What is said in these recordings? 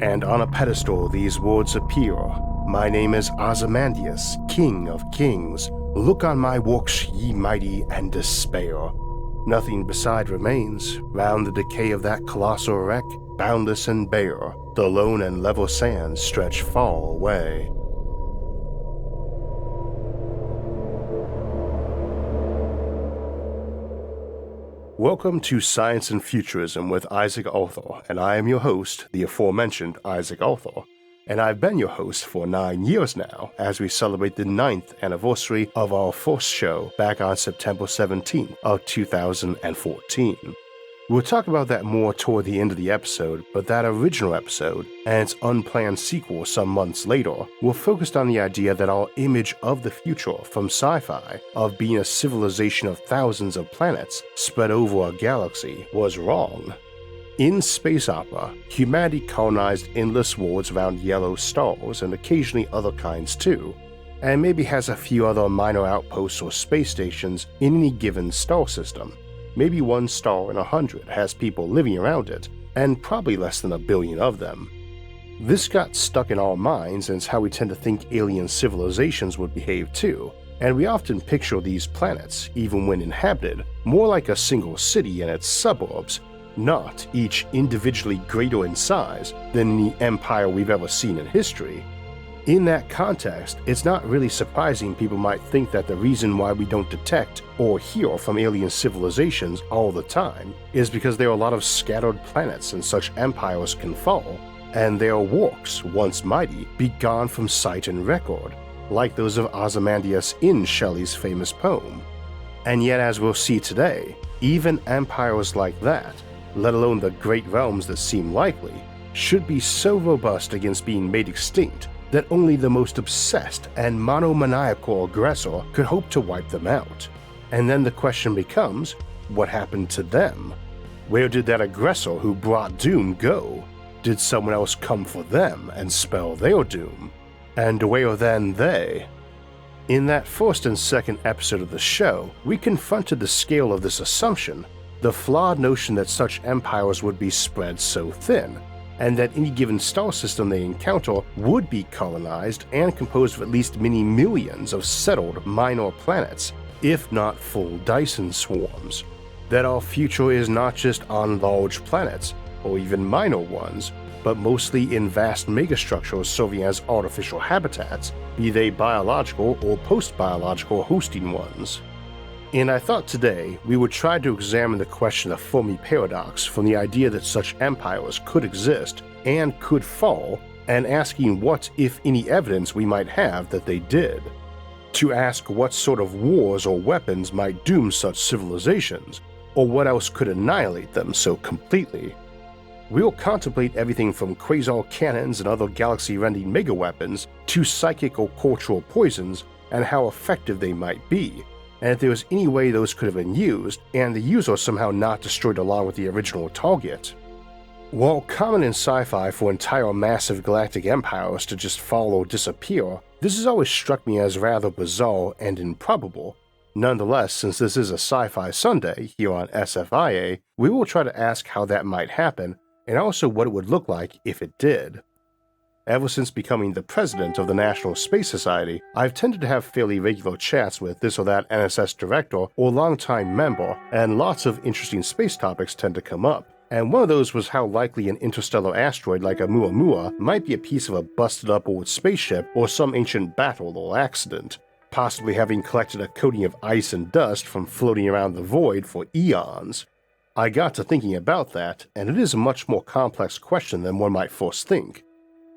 and on a pedestal these words appear. My name is Ozymandias, King of Kings. Look on my works, ye mighty, and despair. Nothing beside remains, round the decay of that colossal wreck, boundless and bare, the lone and level sands stretch far away. Welcome to Science and Futurism with Isaac Arthur, and I am your host, the aforementioned Isaac Arthur. And I've been your host for 9 years now, as we celebrate the 9th anniversary of our first show back on September 17th of 2014. We'll talk about that more toward the end of the episode, but that original episode, and its unplanned sequel some months later, were focused on the idea that our image of the future from sci-fi, of being a civilization of thousands of planets spread over a galaxy, was wrong. In space opera, humanity colonized endless worlds around yellow stars and occasionally other kinds too, and maybe has a few other minor outposts or space stations in any given star system. Maybe one star in 100 has people living around it, and probably less than 1 billion of them. This got stuck in our minds, and it's how we tend to think alien civilizations would behave too, and we often picture these planets, even when inhabited, more like a single city and its suburbs, not each individually greater in size than any empire we've ever seen in history. In that context, it's not really surprising people might think that the reason why we don't detect or hear from alien civilizations all the time is because there are a lot of scattered planets and such empires can fall, and their works, once mighty, be gone from sight and record, like those of Ozymandias in Shelley's famous poem. And yet, as we'll see today, even empires like that, let alone the great realms that seem likely, should be so robust against being made extinct that only the most obsessed and monomaniacal aggressor could hope to wipe them out. And then the question becomes, what happened to them? Where did that aggressor who brought doom go? Did someone else come for them and spell their doom? And where then they? In that first and second episode of the show, we confronted the scale of this assumption, the flawed notion that such empires would be spread so thin, and that any given star system they encounter would be colonized and composed of at least many millions of settled minor planets, if not full Dyson swarms. That our future is not just on large planets, or even minor ones, but mostly in vast megastructures serving as artificial habitats, be they biological or post-biological hosting ones. And I thought today we would try to examine the question of Fermi paradox from the idea that such empires could exist and could fall, and asking what, if any, evidence we might have that they did. To ask what sort of wars or weapons might doom such civilizations, or what else could annihilate them so completely. We'll contemplate everything from quasar cannons and other galaxy-rending megaweapons to psychic or cultural poisons and how effective they might be, and if there was any way those could have been used, and the user somehow not destroyed along with the original target. While common in sci-fi for entire massive galactic empires to just fall or disappear, this has always struck me as rather bizarre and improbable. Nonetheless, since this is a Sci-Fi Sunday here on SFIA, we will try to ask how that might happen, and also what it would look like if it did. Ever since becoming the president of the National Space Society, I've tended to have fairly regular chats with this or that NSS director or longtime member, and lots of interesting space topics tend to come up. And one of those was how likely an interstellar asteroid like a Muamua might be a piece of a busted up old spaceship or some ancient battle or accident, possibly having collected a coating of ice and dust from floating around the void for eons. I got to thinking about that, and it is a much more complex question than one might first think.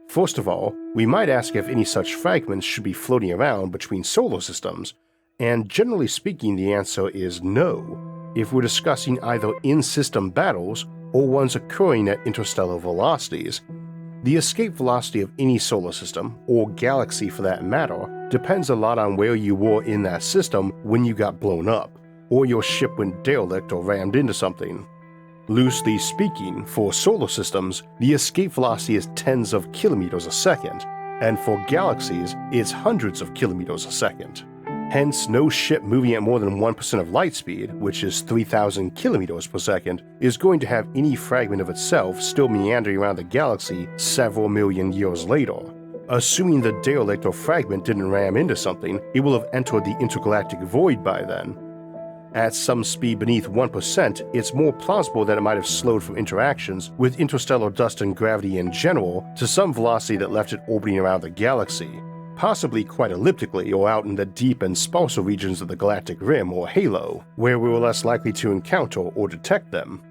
First of all, we might ask if any such fragments should be floating around between solar systems, and generally speaking the answer is no, if we're discussing either in-system battles or ones occurring at interstellar velocities. The escape velocity of any solar system, or galaxy for that matter, depends a lot on where you were in that system when you got blown up, or your ship went derelict or rammed into something. Loosely speaking, for solar systems, the escape velocity is tens of kilometers a second, and for galaxies, it's hundreds of kilometers a second. Hence, no ship moving at more than 1% of light speed, which is 3,000 kilometers per second, is going to have any fragment of itself still meandering around the galaxy several million years later. Assuming the derelict or fragment didn't ram into something, it will have entered the intergalactic void by then. At some speed beneath 1%, it's more plausible that it might have slowed from interactions with interstellar dust and gravity in general to some velocity that left it orbiting around the galaxy, possibly quite elliptically or out in the deep and sparser regions of the galactic rim or halo, where we were less likely to encounter or detect them.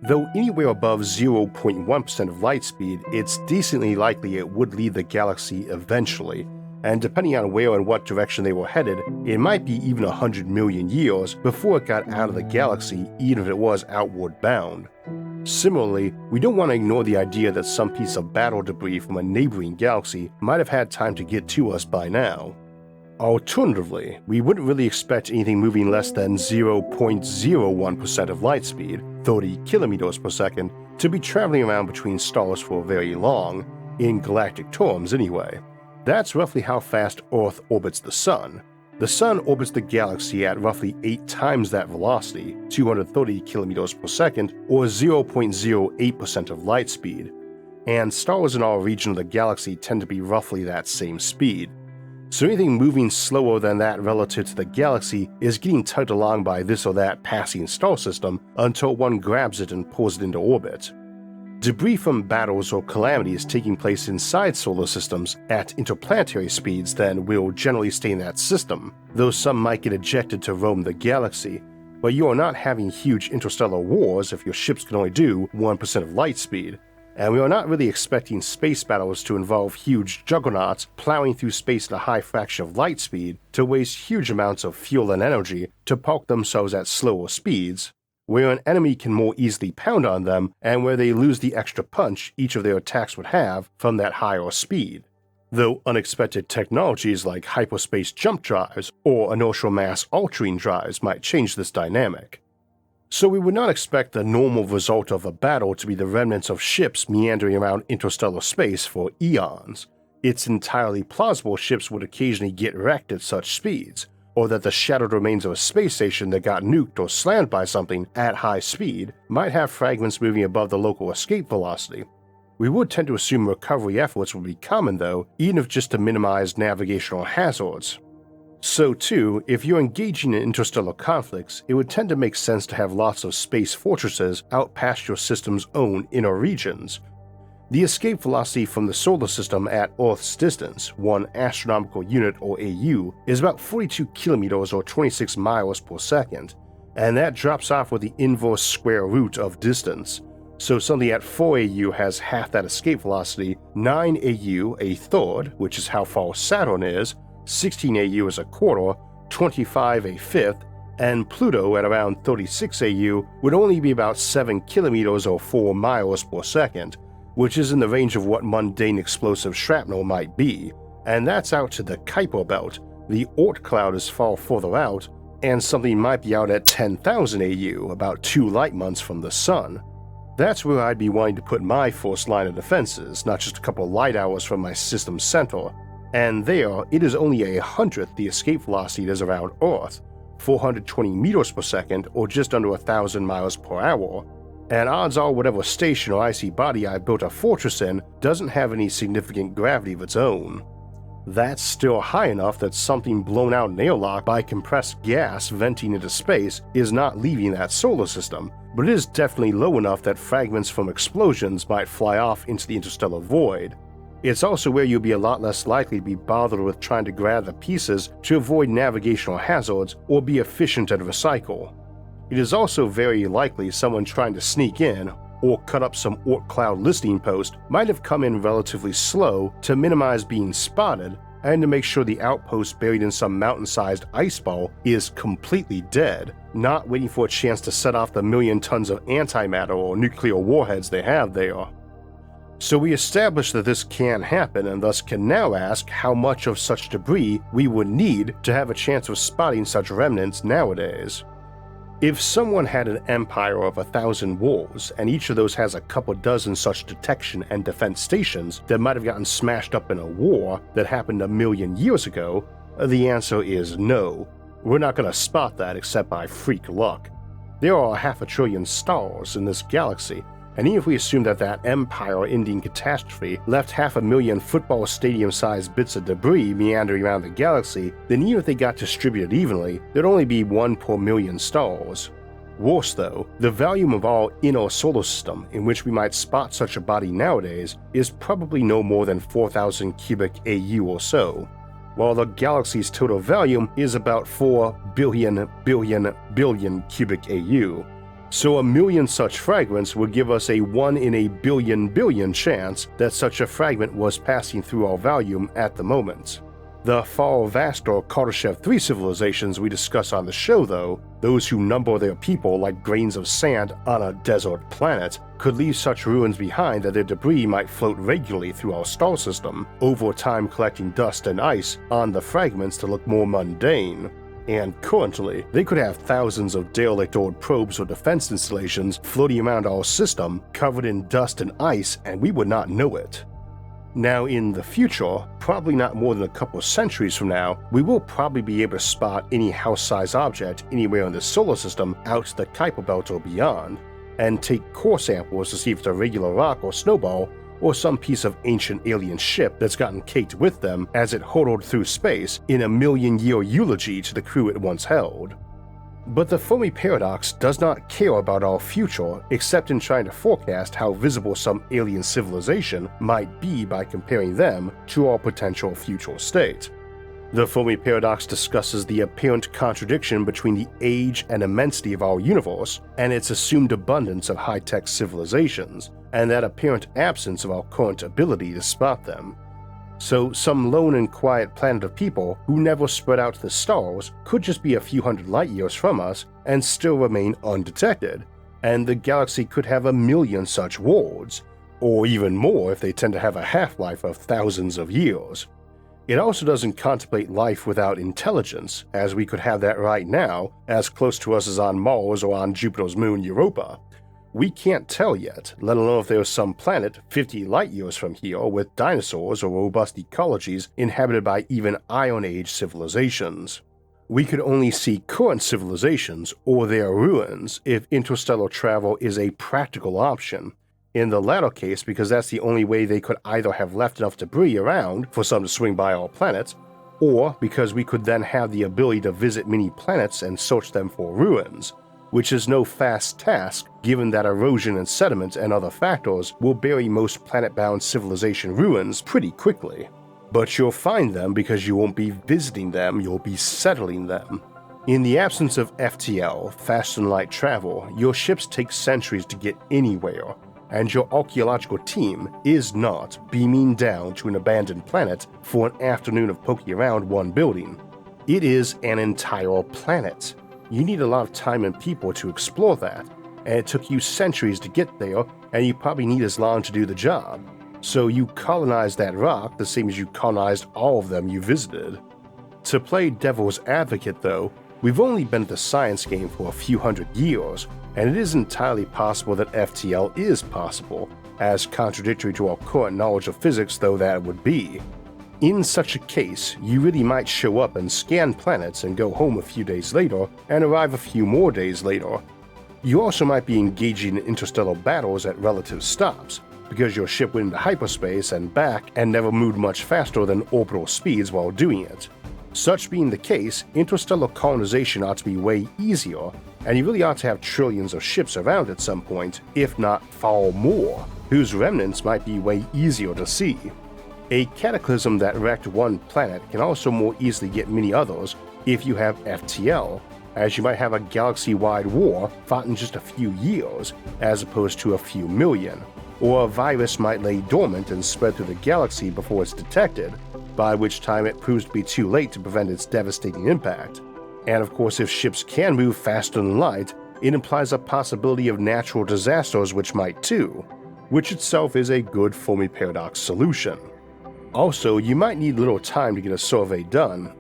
Though anywhere above 0.1% of light speed, it's decently likely it would leave the galaxy eventually, and depending on where and what direction they were headed, it might be even 100 million years before it got out of the galaxy, even if it was outward bound. Similarly, we don't want to ignore the idea that some piece of battle debris from a neighboring galaxy might have had time to get to us by now. Alternatively, we wouldn't really expect anything moving less than 0.01% of light speed, 30 kilometers per second, to be traveling around between stars for very long, in galactic terms anyway. That's roughly how fast Earth orbits the Sun. The Sun orbits the galaxy at roughly 8 times that velocity, 230 kilometers per second, or 0.08% of light speed, and stars in our region of the galaxy tend to be roughly that same speed. So anything moving slower than that relative to the galaxy is getting tugged along by this or that passing star system until one grabs it and pulls it into orbit. Debris from battles or calamities taking place inside solar systems at interplanetary speeds then will generally stay in that system, though some might get ejected to roam the galaxy, but you are not having huge interstellar wars if your ships can only do 1% of light speed, and we are not really expecting space battles to involve huge juggernauts plowing through space at a high fraction of light speed to waste huge amounts of fuel and energy to park themselves at slower speeds, where an enemy can more easily pound on them and where they lose the extra punch each of their attacks would have from that higher speed. Though unexpected technologies like hyperspace jump drives or inertial mass altering drives might change this dynamic. So we would not expect the normal result of a battle to be the remnants of ships meandering around interstellar space for eons. It's entirely plausible ships would occasionally get wrecked at such speeds, or that the shattered remains of a space station that got nuked or slammed by something at high speed might have fragments moving above the local escape velocity. We would tend to assume recovery efforts would be common though, even if just to minimize navigational hazards. So too, if you're engaging in interstellar conflicts, it would tend to make sense to have lots of space fortresses out past your system's own inner regions. The escape velocity from the solar system at Earth's distance, 1 astronomical unit or AU, is about 42 kilometers or 26 miles per second, and that drops off with the inverse square root of distance. So something at 4 AU has half that escape velocity, 9 AU a third, which is how far Saturn is, 16 AU is a quarter, 25 a fifth, and Pluto at around 36 AU would only be about 7 kilometers or 4 miles per second, which is in the range of what mundane explosive shrapnel might be, and that's out to the Kuiper belt. The Oort cloud is far further out, and something might be out at 10,000 AU, about 2 light months from the Sun. That's where I'd be wanting to put my first line of defenses, not just a couple light hours from my system's center. And there, it is only 1/100th the escape velocity is around Earth, 420 meters per second or just under 1,000 miles per hour, and odds are whatever station or icy body I built a fortress in doesn't have any significant gravity of its own. That's still high enough that something blown out in airlock by compressed gas venting into space is not leaving that solar system, but it is definitely low enough that fragments from explosions might fly off into the interstellar void. It's also where you'll be a lot less likely to be bothered with trying to grab the pieces to avoid navigational hazards or be efficient at recycle. It is also very likely someone trying to sneak in or cut up some Oort cloud listening post might have come in relatively slow to minimize being spotted and to make sure the outpost buried in some mountain-sized ice ball is completely dead, not waiting for a chance to set off the million tons of antimatter or nuclear warheads they have there. So we established that this can happen and thus can now ask how much of such debris we would need to have a chance of spotting such remnants nowadays. If someone had an empire of 1,000 wars and each of those has a couple dozen such detection and defense stations that might have gotten smashed up in a war that happened 1,000,000 years ago, The answer is no. We're not going to spot that except by freak luck. There are 500 billion stars in this galaxy, and even if we assume that that empire-ending catastrophe left 500,000 football stadium-sized bits of debris meandering around the galaxy, then even if they got distributed evenly, there'd only be 1 per million stars. Worse though, the volume of our inner solar system in which we might spot such a body nowadays is probably no more than 4,000 cubic AU or so, while the galaxy's total volume is about 4 billion cubic AU. So 1 million such fragments would give us a 1 in a billion chance that such a fragment was passing through our volume at the moment. The far vaster Kardashev 3 civilizations we discuss on the show though, those who number their people like grains of sand on a desert planet, could leave such ruins behind that their debris might float regularly through our star system, over time collecting dust and ice on the fragments to look more mundane. And currently, they could have thousands of derelict old probes or defense installations floating around our system, covered in dust and ice, and we would not know it. Now in the future, probably not more than a couple of centuries from now, we will probably be able to spot any house-sized object anywhere in the solar system out to the Kuiper Belt or beyond, and take core samples to see if it's a regular rock or snowball, or some piece of ancient alien ship that's gotten caked with them as it hurtled through space in a million-year eulogy to the crew it once held. But the Fermi paradox does not care about our future except in trying to forecast how visible some alien civilization might be by comparing them to our potential future state. The Fermi paradox discusses the apparent contradiction between the age and immensity of our universe and its assumed abundance of high-tech civilizations, and that apparent absence of our current ability to spot them. So some lone and quiet planet of people who never spread out to the stars could just be a few hundred light years from us and still remain undetected, and the galaxy could have 1 million such worlds, or even more if they tend to have a half-life of thousands of years. It also doesn't contemplate life without intelligence, as we could have that right now, as close to us as on Mars or on Jupiter's moon Europa. We can't tell yet, let alone if there's some planet 50 light-years from here with dinosaurs or robust ecologies inhabited by even Iron Age civilizations. We could only see current civilizations or their ruins if interstellar travel is a practical option. In the latter case, because that's the only way they could either have left enough debris around for some to swing by our planets, or because we could then have the ability to visit many planets and search them for ruins, which is no fast task given that erosion and sediment and other factors will bury most planet-bound civilization ruins pretty quickly. But you'll find them because you won't be visiting them, you'll be settling them. In the absence of FTL, fast-and-light travel, your ships take centuries to get anywhere, and your archaeological team is not beaming down to an abandoned planet for an afternoon of poking around one building. It is an entire planet. You need a lot of time and people to explore that, and it took you centuries to get there, and you probably need as long to do the job. So you colonized that rock the same as you colonized all of them you visited. To play devil's advocate though, we've only been at the science game for a few hundred years, and it is entirely possible that FTL is possible, as contradictory to our current knowledge of physics though that would be. In such a case, you really might show up and scan planets and go home a few days later and arrive a few more days later. You also might be engaging in interstellar battles at relative stops, because your ship went into hyperspace and back and never moved much faster than orbital speeds while doing it. Such being the case, interstellar colonization ought to be way easier, and you really ought to have trillions of ships around at some point, if not far more, whose remnants might be way easier to see. A cataclysm that wrecked one planet can also more easily get many others if you have FTL, as you might have a galaxy-wide war fought in just a few years as opposed to a few million, or a virus might lay dormant and spread through the galaxy before it's detected, by which time it proves to be too late to prevent its devastating impact. And of course, if ships can move faster than light, it implies a possibility of natural disasters which might too, which itself is a good Fermi paradox solution. Also, you might need little time to get a survey done.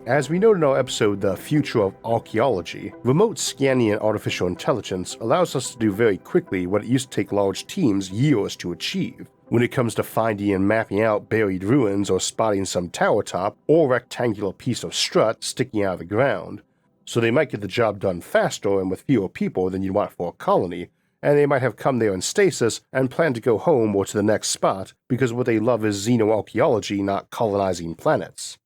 As we noted in our episode The Future of Archaeology, remote scanning and artificial intelligence allows us to do very quickly what it used to take large teams years to achieve. when it comes to finding and mapping out buried ruins or spotting some tower top or rectangular piece of strut sticking out of the ground. So they might get the job done faster and with fewer people than you'd want for a colony, and they might have come there in stasis and plan to go home or to the next spot because what they love is xenoarchaeology, not colonizing planets.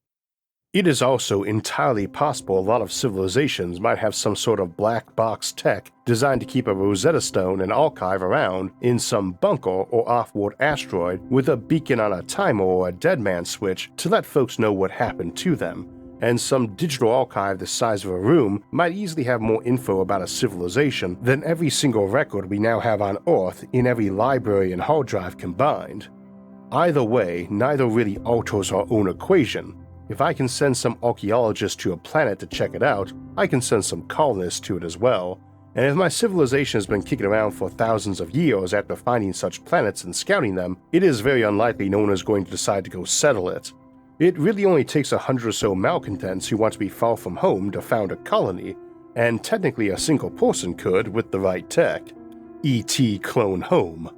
It is also entirely possible a lot of civilizations might have some sort of black box tech designed to keep a Rosetta Stone and archive around in some bunker or off-world asteroid with a beacon on a timer or a dead man switch to let folks know what happened to them, and some digital archive the size of a room might easily have more info about a civilization than every single record we now have on Earth in every library and hard drive combined. Either way, neither really alters our own equation. If I can send some archaeologists to a planet to check it out, I can send some colonists to it as well, and if my civilization has been kicking around for thousands of years after finding such planets and scouting them, it is very unlikely no one is going to decide to go settle it. It really only takes 100 or so malcontents who want to be far from home to found a colony, and technically a single person could with the right tech. E.T. clone home.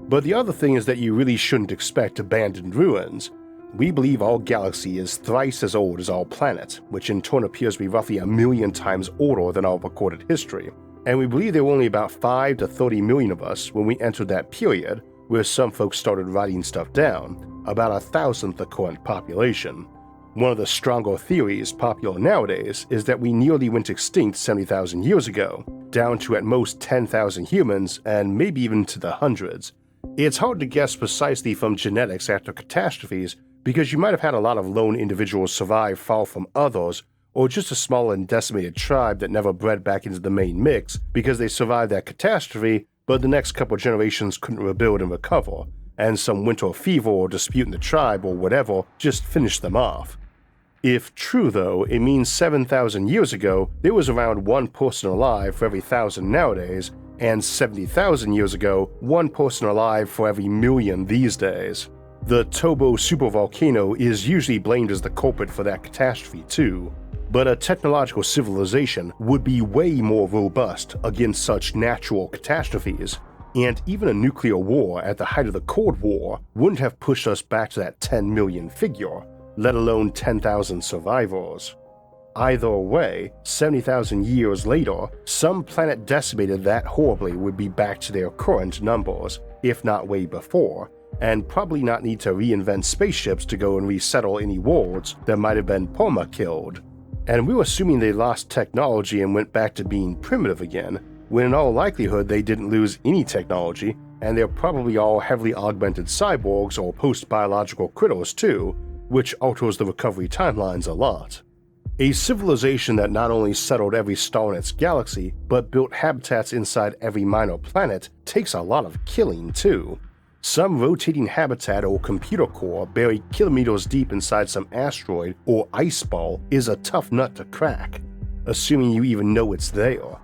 But the other thing is that you really shouldn't expect abandoned ruins. We believe our galaxy is thrice as old as our planet, which in turn appears to be roughly 1,000,000 times older than our recorded history, and we believe there were only about 5 to 30 million of us when we entered that period where some folks started writing stuff down, about 1,000th the current population. One of the stronger theories popular nowadays is that we nearly went extinct 70,000 years ago, down to at most 10,000 humans and maybe even to the hundreds. It's hard to guess precisely from genetics after catastrophes because you might have had a lot of lone individuals survive far from others, or just a small and decimated tribe that never bred back into the main mix because they survived that catastrophe, but the next couple generations couldn't rebuild and recover, and some winter fever or dispute in the tribe or whatever just finished them off. If true though, it means 7,000 years ago there was around one person alive for every 1,000 nowadays, and 70,000 years ago one person alive for every million these days. The Tobo supervolcano is usually blamed as the culprit for that catastrophe too, but a technological civilization would be way more robust against such natural catastrophes, and even a nuclear war at the height of the Cold War wouldn't have pushed us back to that 10 million figure, let alone 10,000 survivors. Either way, 70,000 years later, some planet decimated that horribly would be back to their current numbers, if not way before, and probably not need to reinvent spaceships to go and resettle any worlds that might have been perma-killed. And we're assuming they lost technology and went back to being primitive again, when in all likelihood they didn't lose any technology, and they're probably all heavily augmented cyborgs or post-biological critters too, which alters the recovery timelines a lot. A civilization that not only settled every star in its galaxy, but built habitats inside every minor planet takes a lot of killing too. Some rotating habitat or computer core buried kilometers deep inside some asteroid or ice ball is a tough nut to crack, assuming you even know it's there.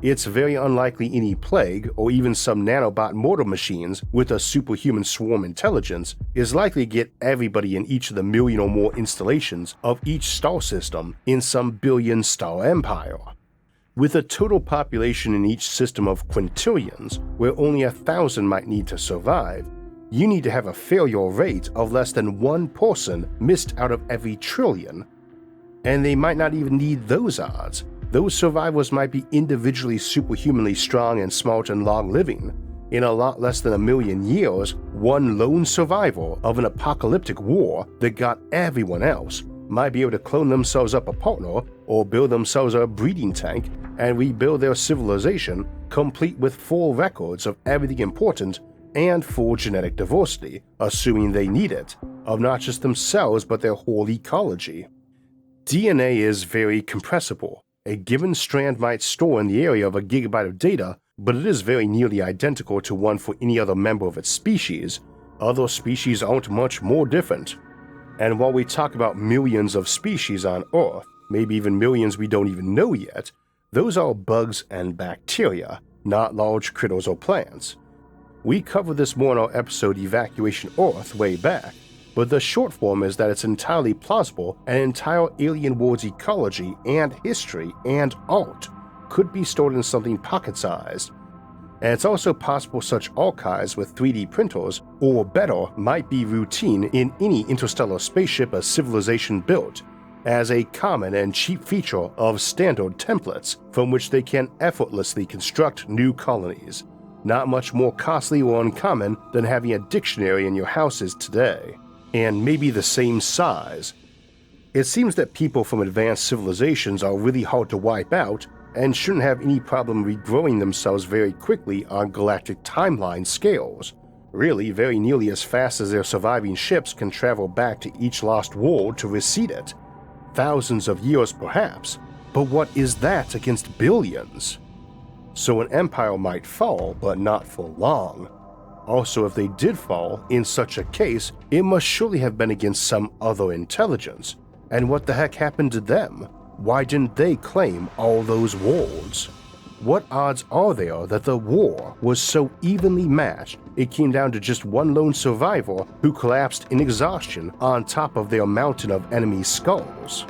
It's very unlikely any plague or even some nanobot mortar machines with a superhuman swarm intelligence is likely to get everybody in each of the million or more installations of each star system in some billion-star empire. With a total population in each system of quintillions, where only 1,000 might need to survive, you need to have a failure rate of less than one person missed out of every trillion. And they might not even need those odds. Those survivors might be individually superhumanly strong and smart and long-living. In a lot less than 1,000,000 years, one lone survivor of an apocalyptic war that got everyone else might be able to clone themselves up a partner or build themselves a breeding tank and rebuild their civilization complete with full records of everything important and full genetic diversity, assuming they need it, of not just themselves but their whole ecology. DNA is very compressible. A given strand might store in the area of a gigabyte of data, but it is very nearly identical to one for any other member of its species. Other species aren't much more different. And while we talk about millions of species on Earth, maybe even millions we don't even know yet, those are bugs and bacteria, not large critters or plants. We covered this more in our episode Evacuation Earth way back, but the short form is that it's entirely plausible an entire alien world's ecology and history and art could be stored in something pocket-sized. and it's also possible such archives with 3D printers or better might be routine in any interstellar spaceship a civilization built, as a common and cheap feature of standard templates from which they can effortlessly construct new colonies, not much more costly or uncommon than having a dictionary in your houses today, and maybe the same size. It seems that people from advanced civilizations are really hard to wipe out and shouldn't have any problem regrowing themselves very quickly on galactic timeline scales, really very nearly as fast as their surviving ships can travel back to each lost world to reseed it. Thousands of years perhaps, but what is that against billions? So an empire might fall, but not for long. Also, if they did fall, in such a case, it must surely have been against some other intelligence. And what the heck happened to them? Why didn't they claim all those worlds? What odds are there that the war was so evenly matched it came down to just one lone survivor who collapsed in exhaustion on top of their mountain of enemy skulls?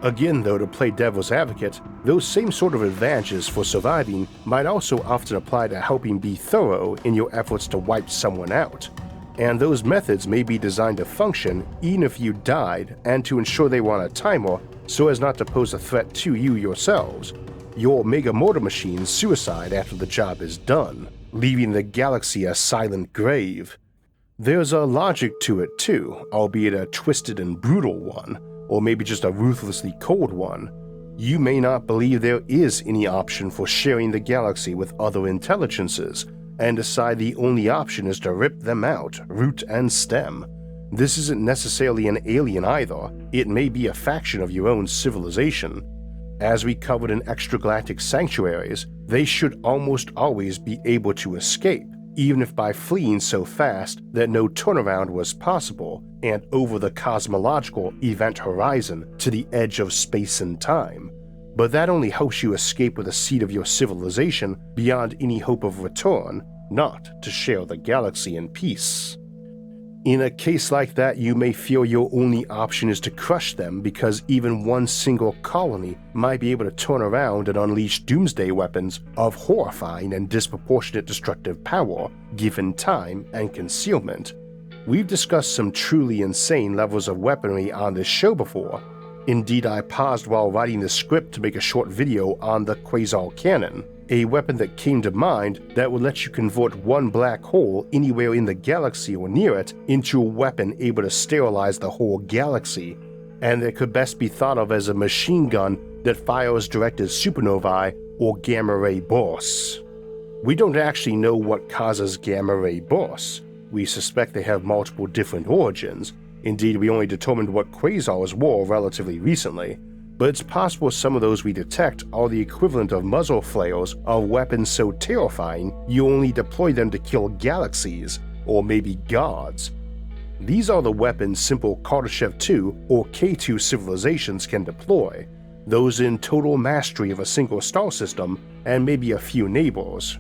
Again though, to play devil's advocate, those same sort of advantages for surviving might also often apply to helping be thorough in your efforts to wipe someone out. And those methods may be designed to function even if you died and to ensure they were on a timer so as not to pose a threat to you yourselves. Your mega mortar machine's suicide after the job is done, leaving the galaxy a silent grave. There's a logic to it too, albeit a twisted and brutal one, or maybe just a ruthlessly cold one. You may not believe there is any option for sharing the galaxy with other intelligences, and decide the only option is to rip them out, root and stem. This isn't necessarily an alien either, it may be a faction of your own civilization. As we covered in extragalactic sanctuaries, they should almost always be able to escape, even if by fleeing so fast that no turnaround was possible and over the cosmological event horizon to the edge of space and time. But that only helps you escape with a seed of your civilization beyond any hope of return, not to share the galaxy in peace. In a case like that, you may feel your only option is to crush them because even one single colony might be able to turn around and unleash doomsday weapons of horrifying and disproportionate destructive power, given time and concealment. We've discussed some truly insane levels of weaponry on this show before. Indeed, I paused while writing the script to make a short video on the Quasar Cannon, a weapon that came to mind that would let you convert one black hole anywhere in the galaxy or near it into a weapon able to sterilize the whole galaxy, and that could best be thought of as a machine gun that fires directed supernovae or gamma-ray bursts. We don't actually know what causes gamma-ray bursts. We suspect they have multiple different origins. Indeed, we only determined what quasars were relatively recently, but it's possible some of those we detect are the equivalent of muzzle flares of weapons so terrifying you only deploy them to kill galaxies, or maybe gods. These are the weapons simple Kardashev 2 or K2 civilizations can deploy, those in total mastery of a single star system and maybe a few neighbors.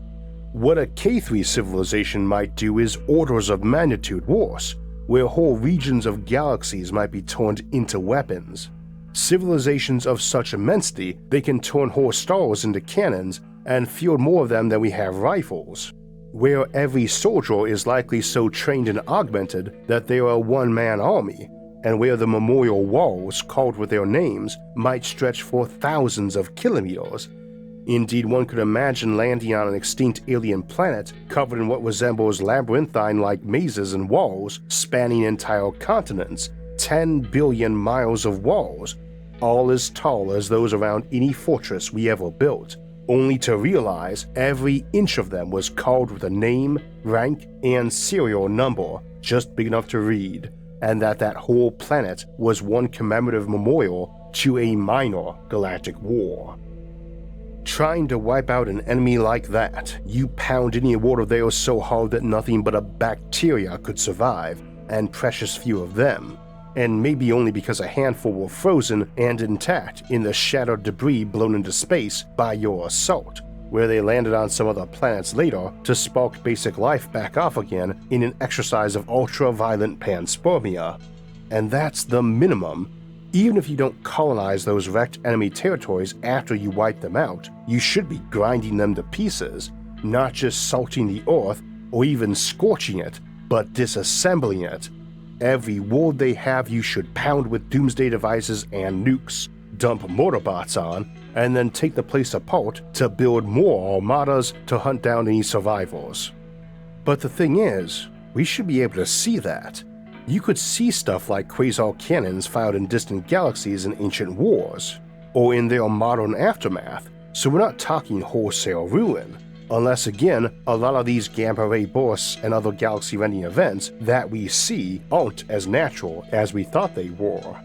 What a K3 civilization might do is orders of magnitude worse, where whole regions of galaxies might be turned into weapons. Civilizations of such immensity they can turn whole stars into cannons and field more of them than we have rifles, where every soldier is likely so trained and augmented that they are a one-man army, and where the memorial walls carved with their names might stretch for thousands of kilometers. Indeed, one could imagine landing on an extinct alien planet covered in what resembles labyrinthine-like mazes and walls spanning entire continents, 10 billion miles of walls, all as tall as those around any fortress we ever built, only to realize every inch of them was carved with a name, rank, and serial number just big enough to read, and that whole planet was one commemorative memorial to a minor galactic war. Trying to wipe out an enemy like that, you pound any water there so hard that nothing but a bacteria could survive, and precious few of them, and maybe only because a handful were frozen and intact in the shattered debris blown into space by your assault, where they landed on some other planets later to spark basic life back off again in an exercise of ultra-violent panspermia. And that's the minimum. Even if you don't colonize those wrecked enemy territories after you wipe them out, you should be grinding them to pieces, not just salting the Earth or even scorching it, but disassembling it. Every world they have you should pound with Doomsday devices and nukes, dump mortarbots on, and then take the place apart to build more armadas to hunt down any survivors. But the thing is, we should be able to see that. You could see stuff like quasar cannons fired in distant galaxies in ancient wars, or in their modern aftermath, so we're not talking wholesale ruin. Unless again, a lot of these gamma ray bursts and other galaxy-rending events that we see aren't as natural as we thought they were.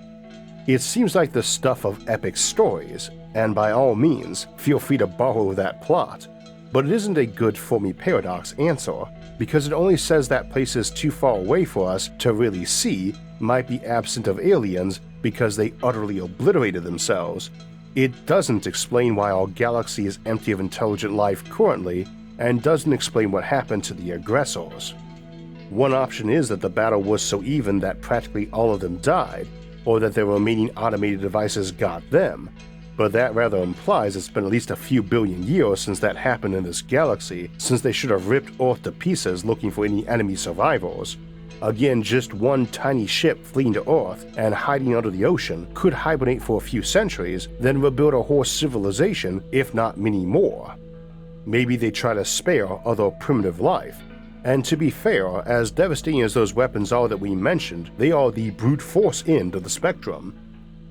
It seems like the stuff of epic stories, and by all means, feel free to borrow that plot, but it isn't a good Fermi paradox answer, because it only says that places too far away for us to really see might be absent of aliens because they utterly obliterated themselves. It doesn't explain why our galaxy is empty of intelligent life currently, and doesn't explain what happened to the aggressors. One option is that the battle was so even that practically all of them died, or that their remaining automated devices got them, but that rather implies it's been at least a few billion years since that happened in this galaxy, since they should have ripped Earth to pieces looking for any enemy survivors. Again, just one tiny ship fleeing to Earth and hiding under the ocean could hibernate for a few centuries, then rebuild a whole civilization, if not many more. Maybe they try to spare other primitive life. And to be fair, as devastating as those weapons are that we mentioned, they are the brute force end of the spectrum.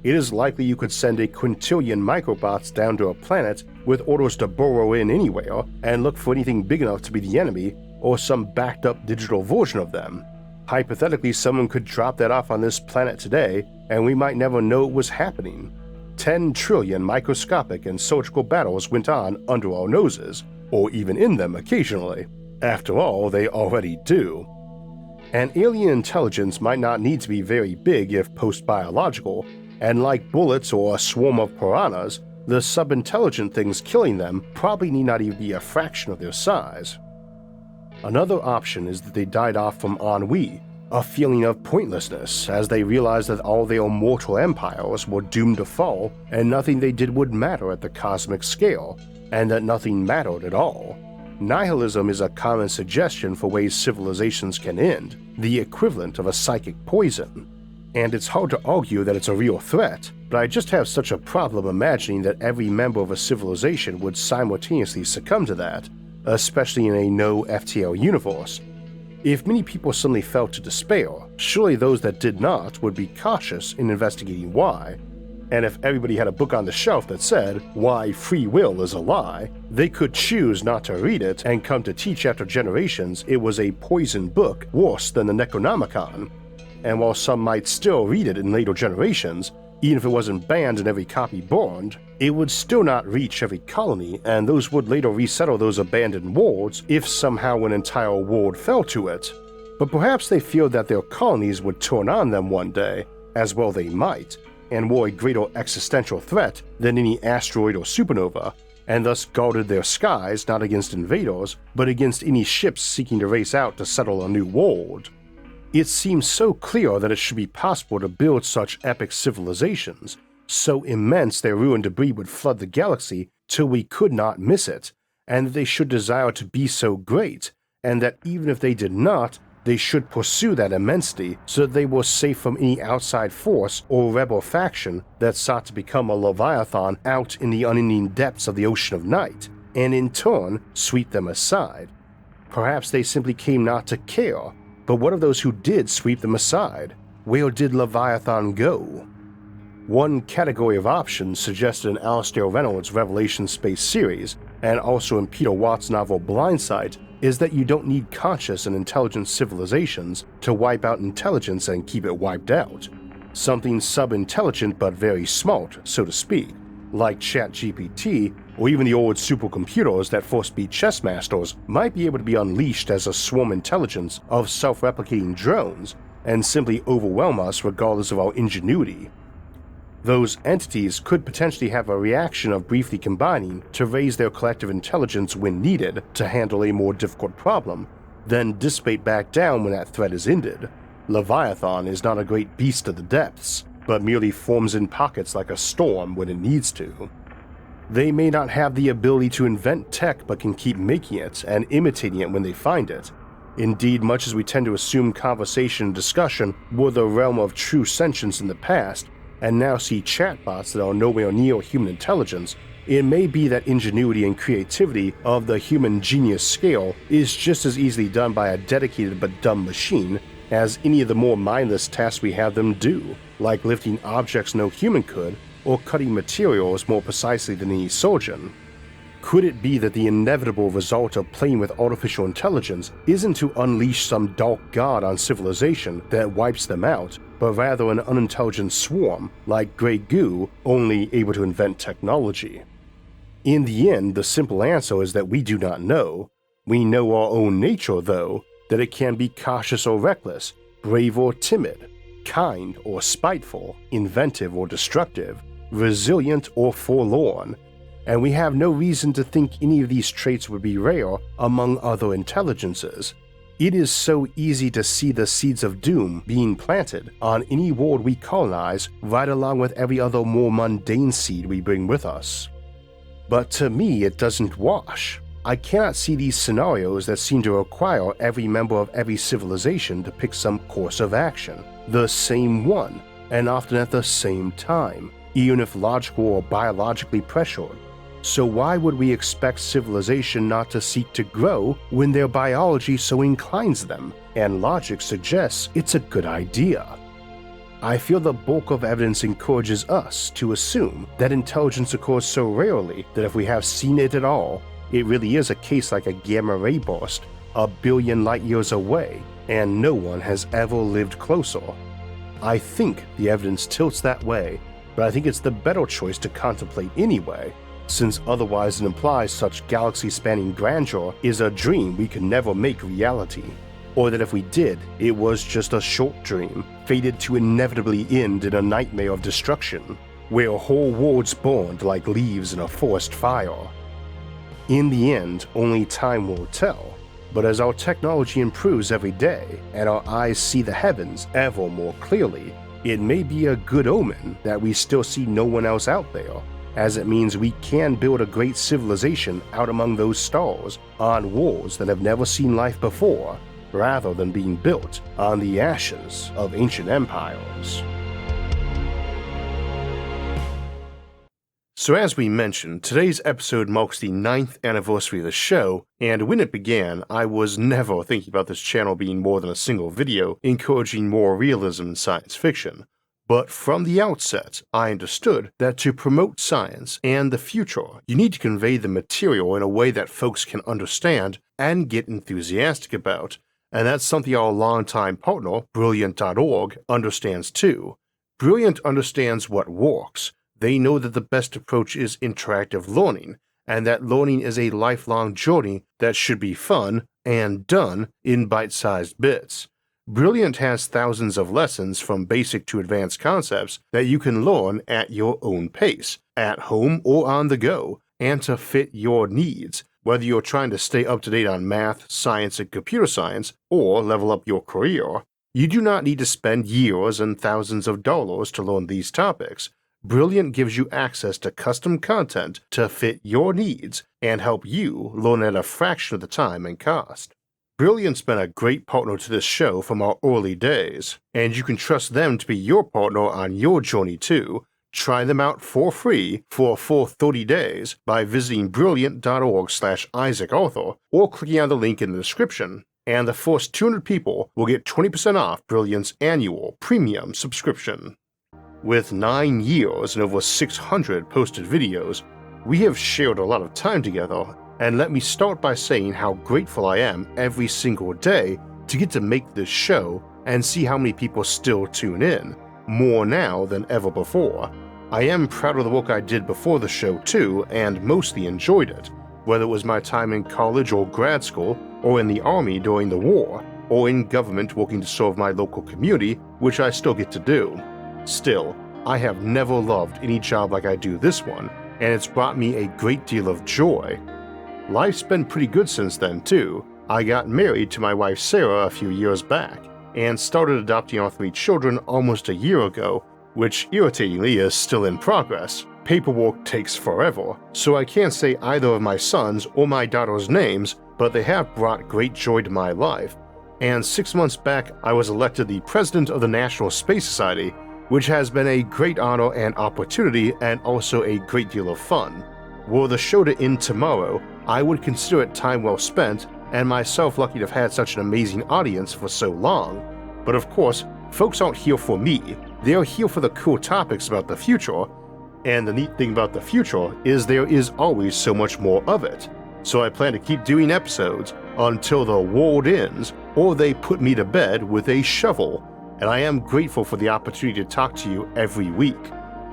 It is likely you could send a quintillion microbots down to a planet with orders to burrow in anywhere and look for anything big enough to be the enemy, or some backed up digital version of them. Hypothetically, someone could drop that off on this planet today, and we might never know it was happening. 10 trillion microscopic and surgical battles went on under our noses, or even in them occasionally. After all, they already do. An alien intelligence might not need to be very big if post-biological, and like bullets or a swarm of piranhas, the sub-intelligent things killing them probably need not even be a fraction of their size. Another option is that they died off from ennui, a feeling of pointlessness as they realized that all their mortal empires were doomed to fall and nothing they did would matter at the cosmic scale, and that nothing mattered at all. Nihilism is a common suggestion for ways civilizations can end, the equivalent of a psychic poison. And it's hard to argue that it's a real threat, but I just have such a problem imagining that every member of a civilization would simultaneously succumb to that, especially in a no FTL universe. If many people suddenly fell to despair, surely those that did not would be cautious in investigating why. And if everybody had a book on the shelf that said, "Why free will is a lie," they could choose not to read it and come to teach after generations it was a poisoned book worse than the Necronomicon. And while some might still read it in later generations, even if it wasn't banned and every copy burned, it would still not reach every colony, and those would later resettle those abandoned worlds if somehow an entire world fell to it. But perhaps they feared that their colonies would turn on them one day, as well they might, and were a greater existential threat than any asteroid or supernova, and thus guarded their skies not against invaders, but against any ships seeking to race out to settle a new world. It seems so clear that it should be possible to build such epic civilizations, so immense their ruined debris would flood the galaxy till we could not miss it, and that they should desire to be so great, and that even if they did not, they should pursue that immensity so that they were safe from any outside force or rebel faction that sought to become a Leviathan out in the unending depths of the ocean of night, and in turn sweep them aside. Perhaps they simply came not to care. But what of those who did sweep them aside? Where did Leviathan go? One category of options suggested in Alastair Reynolds' Revelation Space series, and also in Peter Watt's novel Blindsight, is that you don't need conscious and intelligent civilizations to wipe out intelligence and keep it wiped out. Something sub-intelligent but very smart, so to speak, like ChatGPT, or even the old supercomputers that first beat chess masters, might be able to be unleashed as a swarm intelligence of self-replicating drones and simply overwhelm us regardless of our ingenuity. Those entities could potentially have a reaction of briefly combining to raise their collective intelligence when needed to handle a more difficult problem, then dissipate back down when that threat is ended. Leviathan is not a great beast of the depths, but merely forms in pockets like a storm when it needs to. They may not have the ability to invent tech but can keep making it and imitating it when they find it. Indeed, much as we tend to assume conversation and discussion were the realm of true sentience in the past, and now see chatbots that are nowhere near human intelligence, it may be that ingenuity and creativity of the human genius scale is just as easily done by a dedicated but dumb machine as any of the more mindless tasks we have them do, like lifting objects no human could, or cutting materials more precisely than any surgeon. Could it be that the inevitable result of playing with artificial intelligence isn't to unleash some dark god on civilization that wipes them out, but rather an unintelligent swarm like Grey Goo, only able to invent technology? In the end, the simple answer is that we do not know. We know our own nature, though, that it can be cautious or reckless, brave or timid, kind or spiteful, inventive or destructive, resilient or forlorn, and we have no reason to think any of these traits would be rare among other intelligences. It is so easy to see the seeds of doom being planted on any world we colonize right along with every other more mundane seed we bring with us. But to me, it doesn't wash. I cannot see these scenarios that seem to require every member of every civilization to pick some course of action, the same one, and often at the same time, even if logical or biologically pressured. So why would we expect civilization not to seek to grow when their biology so inclines them, and logic suggests it's a good idea? I feel the bulk of evidence encourages us to assume that intelligence occurs so rarely that if we have seen it at all, it really is a case like a gamma ray burst, a billion light years away, and no one has ever lived closer. I think the evidence tilts that way, but I think it's the better choice to contemplate anyway, since otherwise it implies such galaxy-spanning grandeur is a dream we can never make reality, or that if we did, it was just a short dream, fated to inevitably end in a nightmare of destruction, where whole worlds burned like leaves in a forest fire. In the end, only time will tell, but as our technology improves every day and our eyes see the heavens ever more clearly, it may be a good omen that we still see no one else out there, as it means we can build a great civilization out among those stars on worlds that have never seen life before, rather than being built on the ashes of ancient empires. So as we mentioned, today's episode marks the 9th anniversary of the show, and when it began, I was never thinking about this channel being more than a single video encouraging more realism in science fiction. But from the outset, I understood that to promote science and the future, you need to convey the material in a way that folks can understand and get enthusiastic about, and that's something our longtime partner, Brilliant.org, understands too. Brilliant understands what works. They know that the best approach is interactive learning, and that learning is a lifelong journey that should be fun and done in bite-sized bits. Brilliant has thousands of lessons from basic to advanced concepts that you can learn at your own pace, at home or on the go, and to fit your needs, whether you're trying to stay up to date on math, science, and computer science, or level up your career. You do not need to spend years and thousands of dollars to learn these topics. Brilliant gives you access to custom content to fit your needs and help you learn at a fraction of the time and cost. Brilliant's been a great partner to this show from our early days, and you can trust them to be your partner on your journey too. Try them out for free for a full 30 days by visiting brilliant.org/IsaacArthur or clicking on the link in the description, and the first 200 people will get 20% off Brilliant's annual premium subscription. With 9 years and over 600 posted videos, we have shared a lot of time together, and let me start by saying how grateful I am every single day to get to make this show and see how many people still tune in, more now than ever before. I am proud of the work I did before the show too, and mostly enjoyed it, whether it was my time in college or grad school, or in the army during the war, or in government working to serve my local community, which I still get to do. Still, I have never loved any job like I do this one, and it's brought me a great deal of joy. Life's been pretty good since then too. I got married to my wife Sarah a few years back, and started adopting our 3 children almost a year ago, which irritatingly is still in progress. paperwork takes forever, so I can't say either of my sons or my daughter's names, but they have brought great joy to my life. And 6 months back, I was elected the president of the National Space Society, which has been a great honor and opportunity and also a great deal of fun. Were the show to end tomorrow, I would consider it time well spent and myself lucky to have had such an amazing audience for so long. But of course, folks aren't here for me, they are here for the cool topics about the future, and the neat thing about the future is there is always so much more of it. So I plan to keep doing episodes until the world ends or they put me to bed with a shovel, and I am grateful for the opportunity to talk to you every week.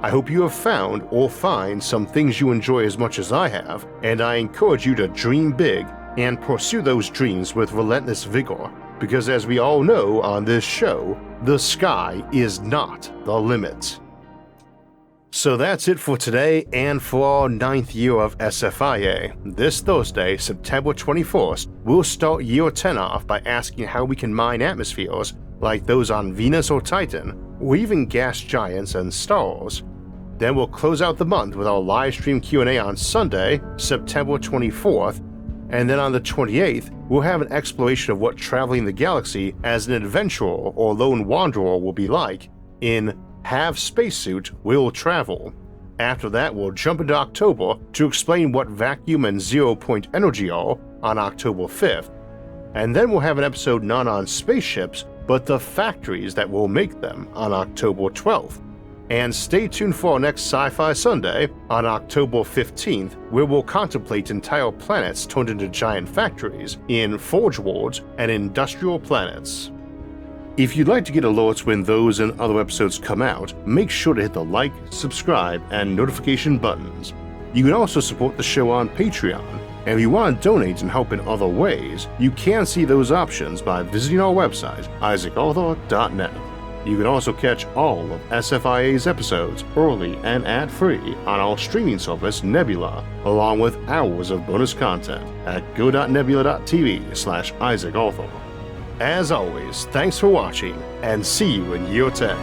I hope you have found or find some things you enjoy as much as I have, and I encourage you to dream big and pursue those dreams with relentless vigor, because as we all know on this show, the sky is not the limit. So that's it for today and for our 9th year of SFIA. This Thursday, September 21st, we'll start year 10 off by asking how we can mine atmospheres like those on Venus or Titan, or even gas giants and stars. Then we'll close out the month with our live stream Q&A on Sunday, September 24th, and then on the 28th, we'll have an exploration of what traveling the galaxy as an adventurer or lone wanderer will be like in Have Spacesuit Will Travel. After that, we'll jump into October to explain what vacuum and zero-point energy are on October 5th, and then we'll have an episode not on spaceships, but the factories that will make them on October 12th. And stay tuned for our next Sci-Fi Sunday on October 15th, where we'll contemplate entire planets turned into giant factories in Forge Worlds and Industrial Planets. If you'd like to get alerts when those and other episodes come out, make sure to hit the like, subscribe, and notification buttons. You can also support the show on Patreon, and if you want to donate and help in other ways, you can see those options by visiting our website, isaacarthur.net. You can also catch all of SFIA's episodes early and ad-free on our streaming service Nebula, along with hours of bonus content at go.nebula.tv/isaacarthur. As always, thanks for watching, and see you in year 10.